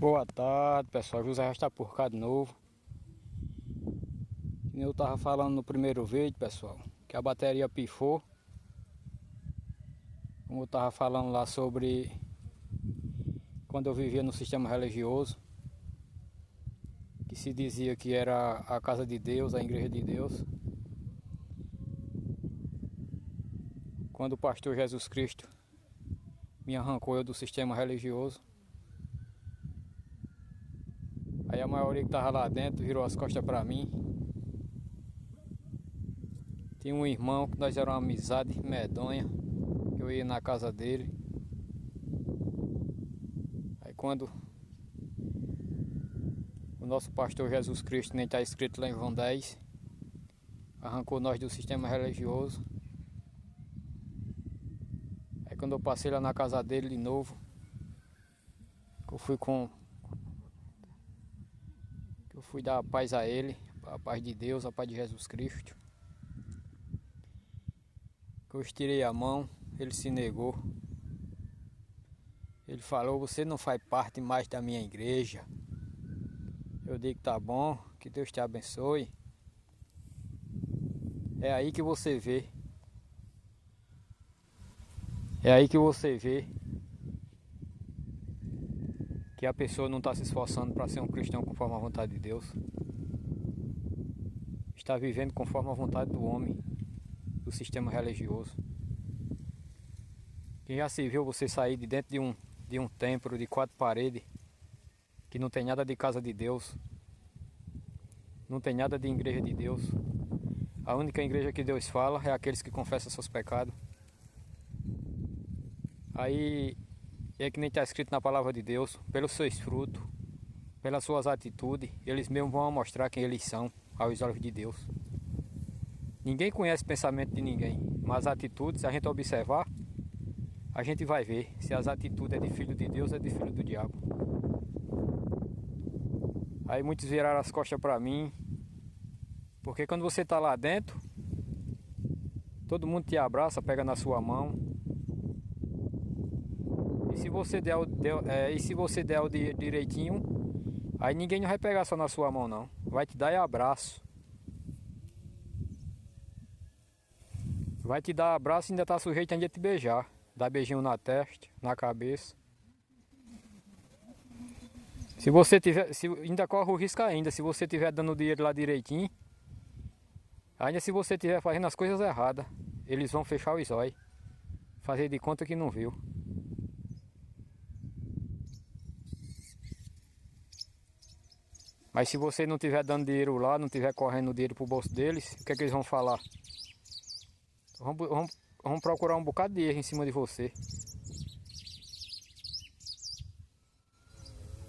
Boa tarde, pessoal. José já está por cá de novo. Eu estava falando no primeiro vídeo, pessoal, que a bateria pifou. Como eu estava falando lá sobre quando eu vivia no sistema religioso, que se dizia que era a casa de Deus, a igreja de Deus. Quando o pastor Jesus Cristo me arrancou eu do sistema religioso, aí a maioria que estava lá dentro virou as costas para mim. Tinha um irmão que nós era uma amizade medonha, que eu ia na casa dele. Aí quando o nosso pastor Jesus Cristo, nem está escrito lá em João 10, arrancou nós do sistema religioso. Aí quando eu passei lá na casa dele de novo, que eu fui dar a paz a ele, a paz de Deus, a paz de Jesus Cristo. Que eu estirei a mão, ele se negou. Ele falou: você não faz parte mais da minha igreja. Eu digo: tá bom, que Deus te abençoe. É aí que você vê. É aí que você vê que a pessoa não está se esforçando para ser um cristão conforme a vontade de Deus. Está vivendo conforme a vontade do homem, do sistema religioso. Quem já se viu você sair de dentro de um templo de 4 paredes, que não tem nada de casa de Deus, não tem nada de igreja de Deus. A única igreja que Deus fala é aqueles que confessam seus pecados. Aí é que nem está escrito na palavra de Deus: pelos seus frutos, pelas suas atitudes, eles mesmos vão mostrar quem eles são aos olhos de Deus. Ninguém conhece o pensamento de ninguém, mas as atitudes, se a gente observar, a gente vai ver se as atitudes é de filho de Deus ou é de filho do diabo. Aí muitos viraram as costas para mim, porque quando você está lá dentro, todo mundo te abraça, pega na sua mão. E se você der o direitinho, aí ninguém não vai pegar só na sua mão não, vai te dar abraço. Vai te dar abraço e ainda está sujeito a te beijar. Dá beijinho na testa, na cabeça. Se você tiver, ainda corre o risco ainda, se você estiver dando o dinheiro lá direitinho, ainda se você estiver fazendo as coisas erradas, eles vão fechar os olhos, fazer de conta que não viu. Mas se você não estiver dando dinheiro lá, não estiver correndo o dinheiro pro bolso deles, o que é que eles vão falar? Vamos procurar um bocado de erro em cima de você.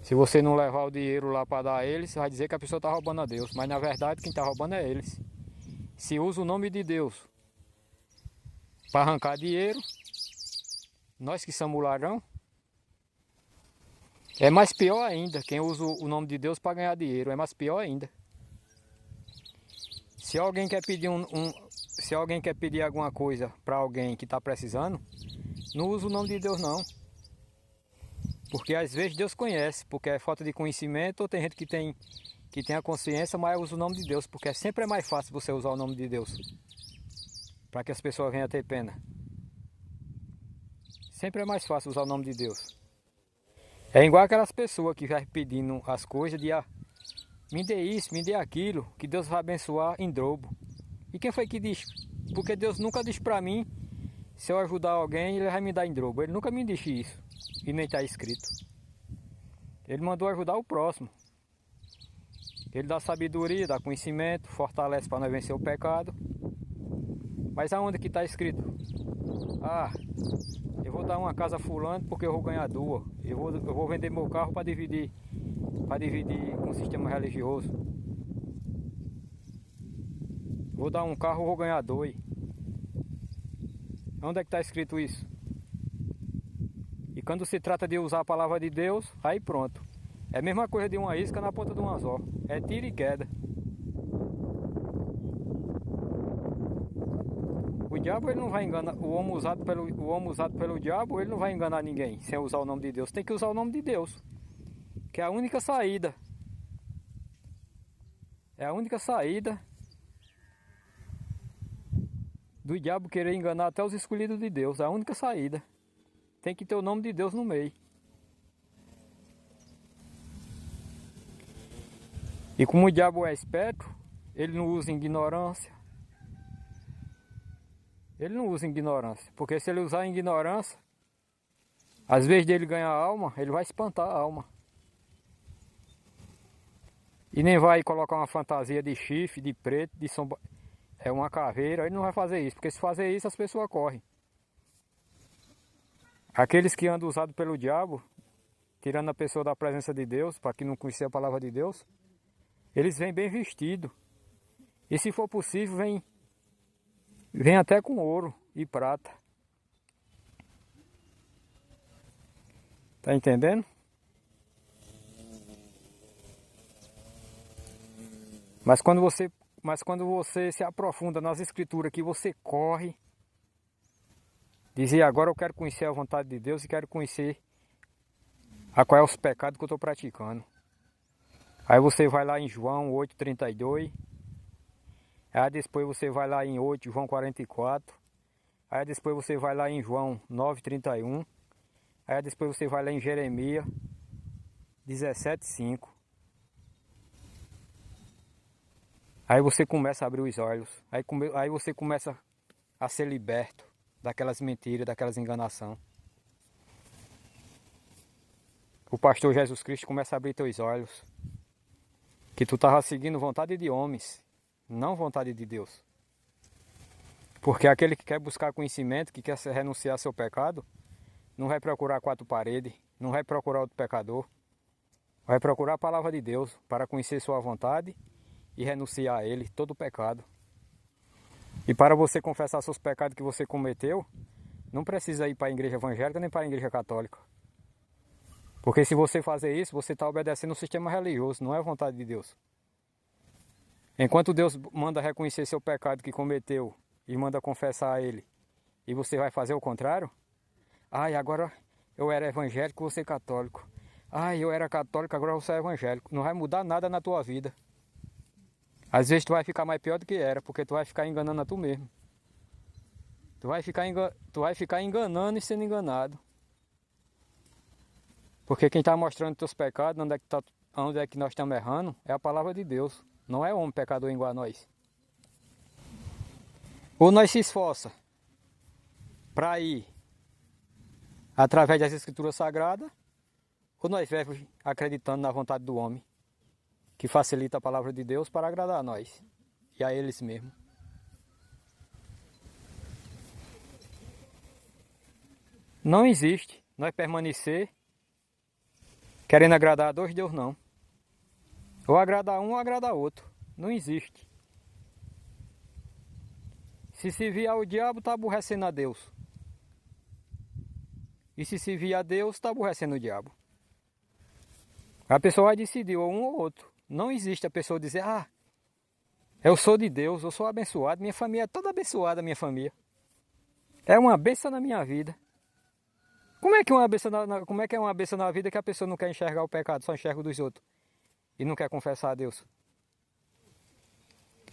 Se você não levar o dinheiro lá para dar a eles, você vai dizer que a pessoa está roubando a Deus. Mas na verdade quem está roubando é eles. Se usa o nome de Deus para arrancar dinheiro, nós que somos ladrão, é mais pior ainda. Quem usa o nome de Deus para ganhar dinheiro, é mais pior ainda. Se alguém quer pedir se alguém quer pedir alguma coisa para alguém que está precisando, não usa o nome de Deus não. Porque às vezes Deus conhece, porque é falta de conhecimento, ou tem gente que tem a consciência, mas usa o nome de Deus, porque sempre é mais fácil você usar o nome de Deus, para que as pessoas venham a ter pena. Sempre é mais fácil usar o nome de Deus. É igual aquelas pessoas que vai pedindo as coisas de me dê isso, me dê aquilo, que Deus vai abençoar em dobro. E quem foi que disse? Porque Deus nunca disse para mim, se eu ajudar alguém, Ele vai me dar em dobro. Ele nunca me disse isso. E nem está escrito. Ele mandou ajudar o próximo. Ele dá sabedoria, dá conhecimento, fortalece para nós vencer o pecado. Mas aonde que está escrito? Eu vou dar uma casa a fulano porque eu vou ganhar duas. Eu vou vender meu carro para dividir com o sistema religioso. Vou dar um carro, vou ganhar 2. Onde é que está escrito isso? E quando se trata de usar a palavra de Deus, aí pronto. É a mesma coisa de uma isca na ponta de um anzol. É tiro e queda. O diabo ele não vai enganar. O homem usado pelo diabo ele não vai enganar ninguém sem usar o nome de Deus. Tem que usar o nome de Deus. que é a única saída. É a única saída do diabo querer enganar até os escolhidos de Deus. É a única saída. Tem que ter o nome de Deus no meio. E como o diabo é esperto, ele não usa ignorância. Ele não usa ignorância. Porque se ele usar ignorância, às vezes dele ganhar alma, ele vai espantar a alma. E nem vai colocar uma fantasia de chifre, de preto, de sombra. É uma caveira, ele não vai fazer isso. Porque se fazer isso, as pessoas correm. Aqueles que andam usados pelo diabo, tirando a pessoa da presença de Deus, para quem não conhecer a palavra de Deus, eles vêm bem vestidos. E se for possível, vem até com ouro e prata. Tá entendendo? Mas quando você se aprofunda nas escrituras, que você corre, dizer agora eu quero conhecer a vontade de Deus e quero conhecer a qual é os pecados que eu estou praticando. Aí você vai lá em João 8,32. Aí depois você vai lá em 8, João 44. Aí depois você vai lá em João 9,31. Aí depois você vai lá em Jeremias 17,5. Aí você começa a abrir os olhos. Aí você começa a ser liberto daquelas mentiras, daquelas enganações. O pastor Jesus Cristo começa a abrir teus olhos. Que tu estava seguindo vontade de homens, não vontade de Deus. Porque aquele que quer buscar conhecimento, que quer renunciar ao seu pecado, não vai procurar quatro paredes, não vai procurar outro pecador. Vai procurar a palavra de Deus para conhecer sua vontade e renunciar a ele, todo o pecado. E para você confessar seus pecados que você cometeu, não precisa ir para a igreja evangélica nem para a igreja católica. Porque se você fazer isso, você está obedecendo o sistema religioso, não é a vontade de Deus. Enquanto Deus manda reconhecer seu pecado que cometeu e manda confessar a ele, e você vai fazer o contrário, agora eu era evangélico, você é católico. Eu era católico, agora você é evangélico. Não vai mudar nada na tua vida. Às vezes tu vai ficar mais pior do que era, porque tu vai ficar enganando a tu mesmo. Tu vai ficar enganando e sendo enganado. Porque quem está mostrando teus pecados, onde é que nós estamos errando, é a palavra de Deus. Não é homem pecador igual a nós. Ou nós se esforça para ir através das escrituras sagradas, ou nós vivemos acreditando na vontade do homem, que facilita a palavra de Deus para agradar a nós e a eles mesmos. Não existe nós permanecer querendo agradar a dois Deus, não. Ou agradar um ou agradar outro. Não existe. Se servir ao diabo, está aborrecendo a Deus. E se servir a Deus, está aborrecendo o diabo. A pessoa vai decidir ou um ou outro. Não existe a pessoa dizer, eu sou de Deus, eu sou abençoado, minha família é toda abençoada, minha família. É uma bênção na minha vida. Como é que é uma bênção na vida que a pessoa não quer enxergar o pecado, só enxerga o dos outros? E não quer confessar a Deus?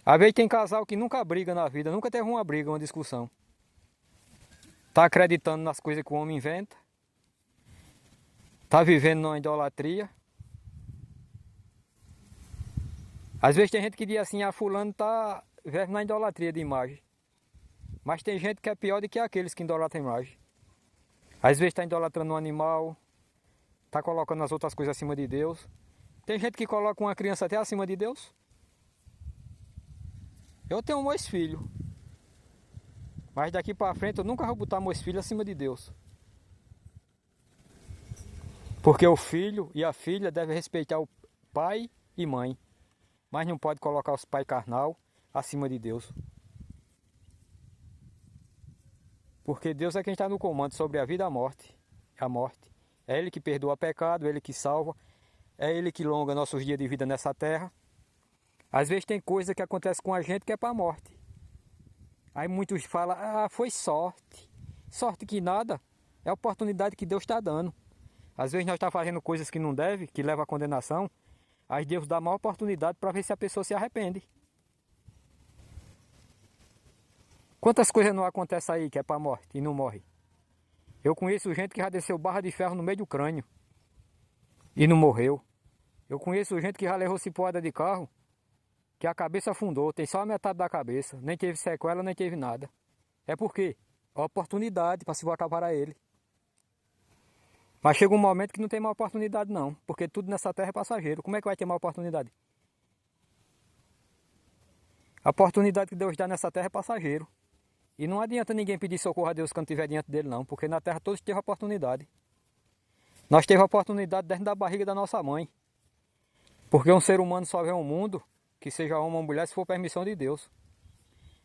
Às vezes tem casal que nunca briga na vida, nunca teve uma briga, uma discussão. Está acreditando nas coisas que o homem inventa. Está vivendo numa idolatria. Às vezes tem gente que diz assim, fulano está vivendo na idolatria de imagem. Mas tem gente que é pior do que aqueles que idolatram imagem. Às vezes está idolatrando um animal, está colocando as outras coisas acima de Deus. Tem gente que coloca uma criança até acima de Deus. Eu tenho meus filhos. Mas daqui para frente eu nunca vou botar meus filhos acima de Deus. Porque o filho e a filha devem respeitar o pai e mãe. Mas não pode colocar os pais carnal acima de Deus. Porque Deus é quem está no comando sobre a vida e a morte. É Ele que perdoa pecado, Ele que salva. É Ele que longa nossos dias de vida nessa terra. Às vezes tem coisa que acontece com a gente que é para a morte. Aí muitos falam, foi sorte. Sorte que nada. É a oportunidade que Deus está dando. Às vezes nós estamos fazendo coisas que não deve, que leva à condenação. Aí Deus dá uma oportunidade para ver se a pessoa se arrepende. Quantas coisas não acontecem aí que é para morte e não morre? Eu conheço gente que já desceu barra de ferro no meio do crânio e não morreu. Eu conheço gente que já levou cipuada de carro, que a cabeça afundou, tem só a metade da cabeça, nem teve sequela, nem teve nada. É porque oportunidade para se voltar para ele. Mas chega um momento que não tem mais oportunidade não, porque tudo nessa terra é passageiro. Como é que vai ter mais oportunidade? A oportunidade que Deus dá nessa terra é passageiro. E não adianta ninguém pedir socorro a Deus quando estiver diante dele não, porque na terra todos teve oportunidade. Nós tivemos a oportunidade dentro da barriga da nossa mãe. Porque um ser humano só vê um mundo, que seja homem ou mulher, se for permissão de Deus.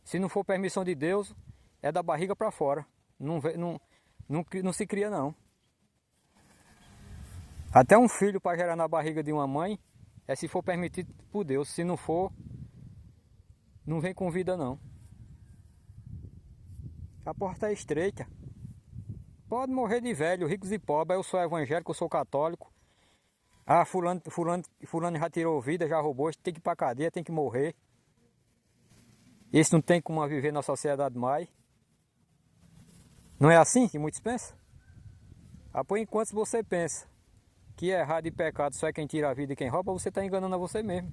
Se não for permissão de Deus, é da barriga para fora. Não se cria não. Até um filho para gerar na barriga de uma mãe é se for permitido por Deus. Se não for, não vem com vida não. A porta é estreita. Pode morrer de velho, ricos e pobres. Eu sou evangélico, eu sou católico. Ah, fulano já tirou vida, já roubou, tem que ir pra cadeia, tem que morrer. Esse não tem como viver na sociedade mais. Não é assim que muitos pensam? Ah, por enquanto, se você pensa que errado e pecado só é quem tira a vida e quem rouba, você está enganando a você mesmo.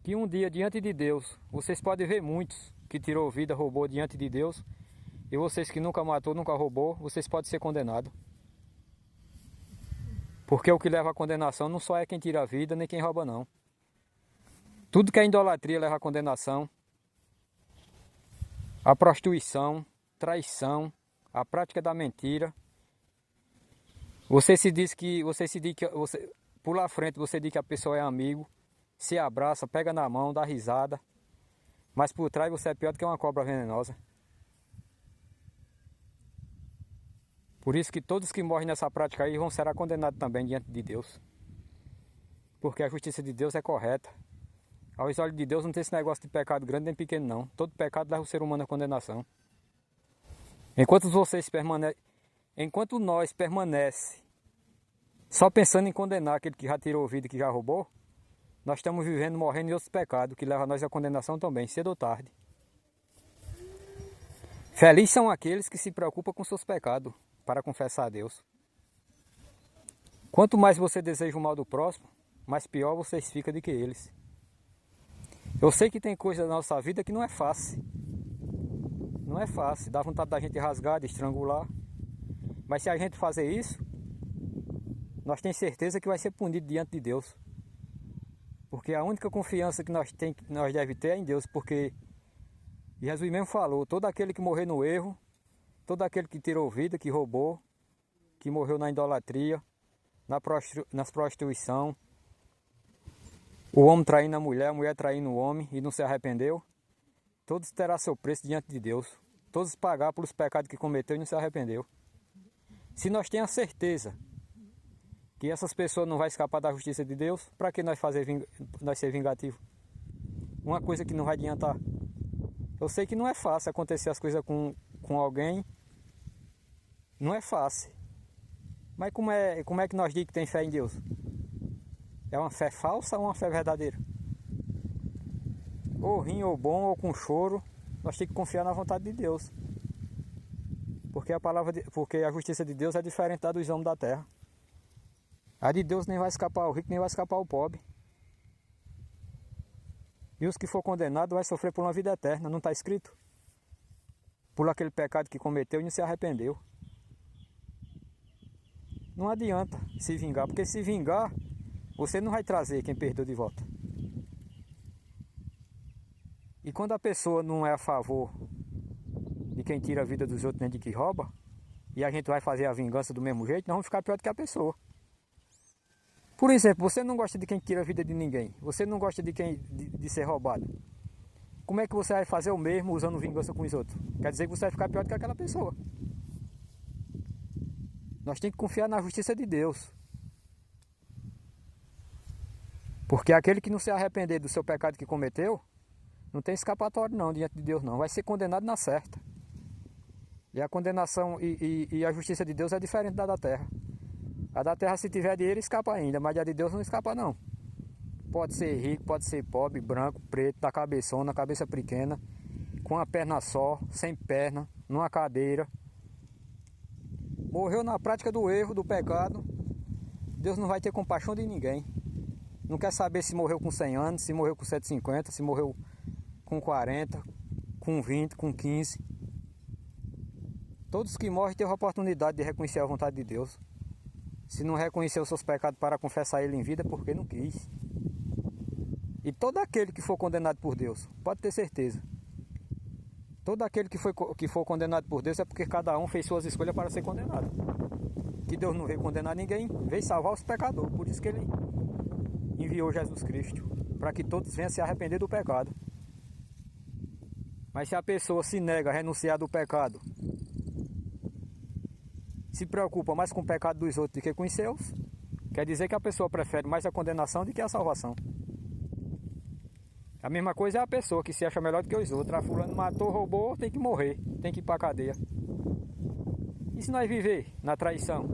Que um dia, diante de Deus, vocês podem ver muitos que tirou vida, roubou diante de Deus. E vocês que nunca matou, nunca roubou, vocês podem ser condenados. Porque o que leva à condenação não só é quem tira a vida, nem quem rouba não. Tudo que é idolatria leva à condenação. A prostituição, traição, a prática da mentira. Você pula à frente, você diz que a pessoa é amigo, se abraça, pega na mão, dá risada. Mas por trás você é pior do que uma cobra venenosa. Por isso que todos que morrem nessa prática aí vão ser condenados também diante de Deus. Porque a justiça de Deus é correta. Aos olhos de Deus não tem esse negócio de pecado grande nem pequeno não. Todo pecado leva o ser humano à condenação. Enquanto nós permanece só pensando em condenar aquele que já tirou vida e que já roubou, nós estamos vivendo, morrendo em outros pecados que levam nós à condenação também, cedo ou tarde. Felizes são aqueles que se preocupam com seus pecados para confessar a Deus. Quanto mais você deseja o mal do próximo, mais pior vocês ficam do que eles. Eu sei que tem coisa na nossa vida que não é fácil. Não é fácil, dá vontade da gente rasgar, de estrangular. Mas se a gente fazer isso, nós temos certeza que vai ser punido diante de Deus. Porque a única confiança que nós devemos ter é em Deus, porque Jesus mesmo falou, todo aquele que morrer no erro, todo aquele que tirou vida, que roubou, que morreu na idolatria, nas prostituição, o homem traindo a mulher traindo o homem e não se arrependeu, todos terá seu preço diante de Deus. Todos pagar pelos pecados que cometeu e não se arrependeu. Se nós temos a certeza que essas pessoas não vão escapar da justiça de Deus, para que nós ser vingativos? Uma coisa que não vai adiantar. Eu sei que não é fácil acontecer as coisas com alguém. Não é fácil. Mas como é que nós dizemos que tem fé em Deus? É uma fé falsa ou uma fé verdadeira? Ou ruim, ou bom, ou com choro, nós temos que confiar na vontade de Deus. Porque a justiça de Deus é diferente da dos homens da terra. A de Deus nem vai escapar o rico, nem vai escapar o pobre. E os que for condenados vai sofrer por uma vida eterna, não está escrito? Por aquele pecado que cometeu e não se arrependeu. Não adianta se vingar, porque se vingar, você não vai trazer quem perdeu de volta. E quando a pessoa não é a favor de quem tira a vida dos outros nem de quem rouba, e a gente vai fazer a vingança do mesmo jeito, nós vamos ficar pior do que a pessoa. Por exemplo, você não gosta de quem tira a vida de ninguém, você não gosta de ser roubado. Como é que você vai fazer o mesmo usando vingança com os outros? Quer dizer que você vai ficar pior do que aquela pessoa. Nós temos que confiar na justiça de Deus. Porque aquele que não se arrepender do seu pecado que cometeu, não tem escapatório não diante de Deus não. Vai ser condenado na certa. E a condenação e a justiça de Deus é diferente da terra. A da terra, se tiver dinheiro, escapa ainda, mas a de Deus não escapa não. Pode ser rico, pode ser pobre, branco, preto, da cabeçona, cabeça pequena, com uma perna só, sem perna, numa cadeira. Morreu na prática do erro, do pecado. Deus não vai ter compaixão de ninguém. Não quer saber se morreu com 100 anos, se morreu com 150, se morreu com 40, com 20, com 15. Todos que morrem têm a oportunidade de reconhecer a vontade de Deus. Se não reconhecer os seus pecados para confessar ele em vida, é porque não quis. E todo aquele que for condenado por Deus, pode ter certeza. Todo aquele que for condenado por Deus é porque cada um fez suas escolhas para ser condenado. Que Deus não veio condenar ninguém, veio salvar os pecadores. Por isso que ele enviou Jesus Cristo, para que todos venham se arrepender do pecado. Mas se a pessoa se nega a renunciar do pecado, se preocupa mais com o pecado dos outros do que com os seus, quer dizer que a pessoa prefere mais a condenação do que a salvação. A mesma coisa é a pessoa que se acha melhor do que os outros. Ah, fulano matou, roubou, tem que morrer, tem que ir para a cadeia. E se nós viver na traição,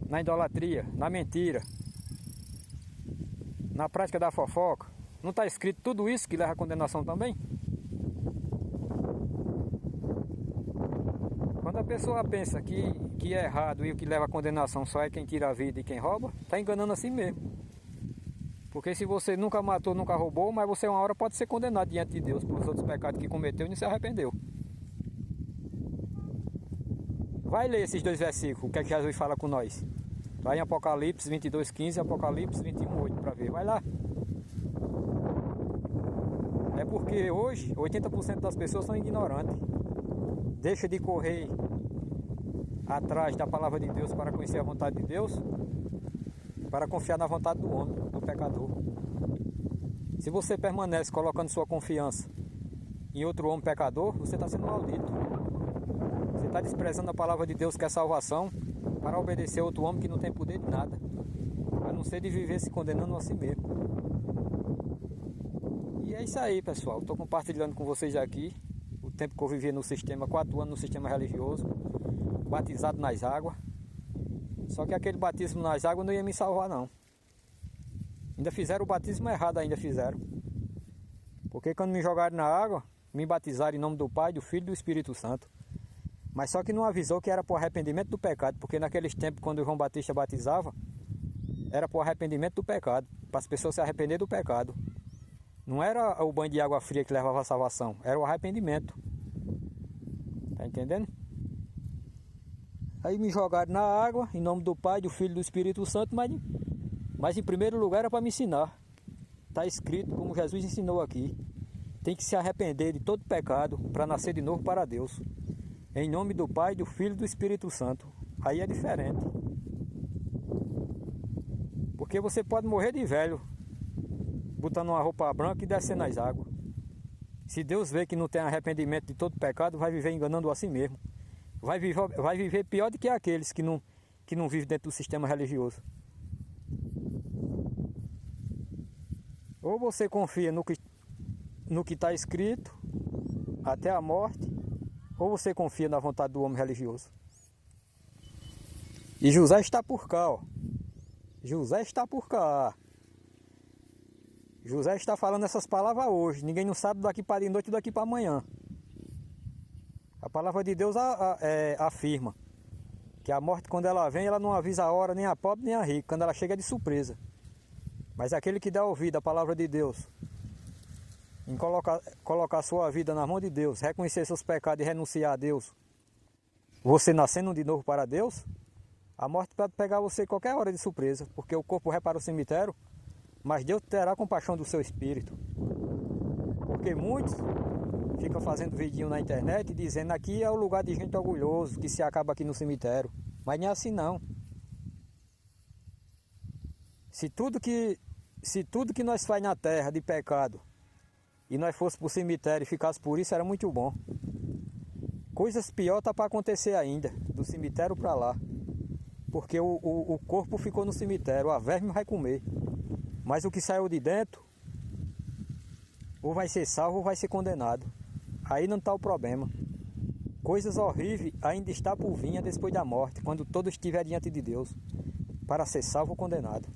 na idolatria, na mentira, na prática da fofoca, não está escrito tudo isso que leva à condenação também? Quando a pessoa pensa que é errado e o que leva à condenação só é quem tira a vida e quem rouba, está enganando a si mesmo. Porque se você nunca matou, nunca roubou, mas você uma hora pode ser condenado diante de Deus pelos outros pecados que cometeu e não se arrependeu. Vai ler esses dois versículos, o que é que Jesus fala com nós. Vai em Apocalipse 22:15 e Apocalipse 21:8 para ver. Vai lá. É porque hoje 80% das pessoas são ignorantes. Deixa de correr atrás da palavra de Deus para conhecer a vontade de Deus, para confiar na vontade do homem, do pecador. Se você permanece colocando sua confiança em outro homem pecador, você está sendo maldito. Você está desprezando a palavra de Deus, que é salvação, para obedecer a outro homem que não tem poder de nada, a não ser de viver se condenando a si mesmo. E é isso aí, pessoal. Estou compartilhando com vocês aqui o tempo que eu vivi no sistema, 4 anos no sistema religioso, batizado nas águas. Só que aquele batismo nas águas não ia me salvar não. Ainda fizeram o batismo errado, ainda fizeram. Porque quando me jogaram na água, me batizaram em nome do Pai, do Filho e do Espírito Santo. Mas só que não avisou que era por arrependimento do pecado. Porque naqueles tempos, quando o João Batista batizava, era por arrependimento do pecado. Para as pessoas se arrepender do pecado. Não era o banho de água fria que levava à salvação. Era o arrependimento. Tá entendendo? Aí me jogaram na água, em nome do Pai, do Filho e do Espírito Santo, mas em primeiro lugar era para me ensinar. Está escrito, como Jesus ensinou aqui, tem que se arrepender de todo pecado para nascer de novo para Deus. Em nome do Pai, do Filho e do Espírito Santo. Aí é diferente. Porque você pode morrer de velho, botando uma roupa branca e descendo nas águas. Se Deus vê que não tem arrependimento de todo pecado, vai viver enganando a si mesmo. Vai viver pior do que aqueles que não vivem dentro do sistema religioso. Ou você confia no que está escrito até a morte, ou você confia na vontade do homem religioso. E José está por cá, ó. José está por cá. José está falando essas palavras hoje. Ninguém não sabe daqui para de noite e daqui para amanhã. A palavra de Deus afirma que a morte, quando ela vem, ela não avisa a hora nem a pobre nem a rica. Quando ela chega é de surpresa. Mas aquele que dá ouvido à palavra de Deus, em colocar sua vida na mão de Deus, reconhecer seus pecados e renunciar a Deus, você nascendo de novo para Deus, a morte pode pegar você qualquer hora de surpresa, porque o corpo vai para o cemitério, mas Deus terá compaixão do seu espírito. Porque muitos ficam fazendo vidinho na internet dizendo aqui é o lugar de gente orgulhoso, que se acaba aqui no cemitério. Mas não é assim não. Se tudo que nós faz na terra de pecado e nós fosse para o cemitério e ficasse por isso, era muito bom. Coisas piores tá para acontecer ainda, do cemitério para lá. Porque o corpo ficou no cemitério, a verme vai comer. Mas o que saiu de dentro, ou vai ser salvo ou vai ser condenado. Aí não está o problema. Coisas horríveis ainda está por vir depois da morte, quando todos estiver diante de Deus, para ser salvo ou condenado.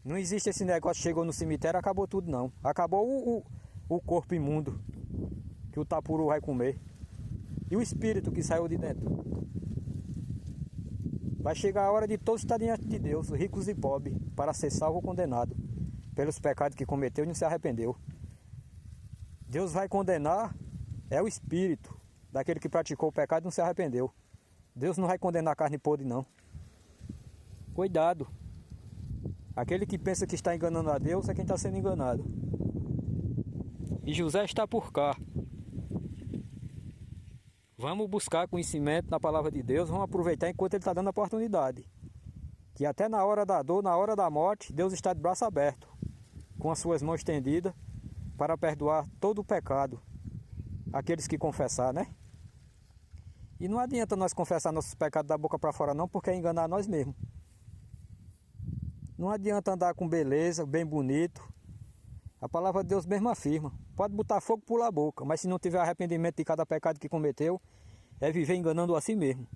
Não existe esse negócio, chegou no cemitério, acabou tudo não. Acabou o corpo imundo, que o tapuru vai comer. E o espírito que saiu de dentro. Vai chegar a hora de todos estar diante de Deus, ricos e pobres, para ser salvo ou condenado, pelos pecados que cometeu e não se arrependeu. Deus vai condenar, é o espírito daquele que praticou o pecado e não se arrependeu. Deus não vai condenar a carne podre não. Cuidado. Aquele que pensa que está enganando a Deus é quem está sendo enganado. E José está por cá. Vamos buscar conhecimento na palavra de Deus, vamos aproveitar enquanto Ele está dando a oportunidade. Que até na hora da dor, na hora da morte, Deus está de braço aberto, com as suas mãos estendidas, para perdoar todo o pecado, aqueles que confessar, né? E não adianta nós confessar nossos pecados da boca para fora não, porque é enganar nós mesmos. Não adianta andar com beleza, bem bonito. A palavra de Deus mesmo afirma. Pode botar fogo por a boca, mas se não tiver arrependimento de cada pecado que cometeu, é viver enganando a si mesmo.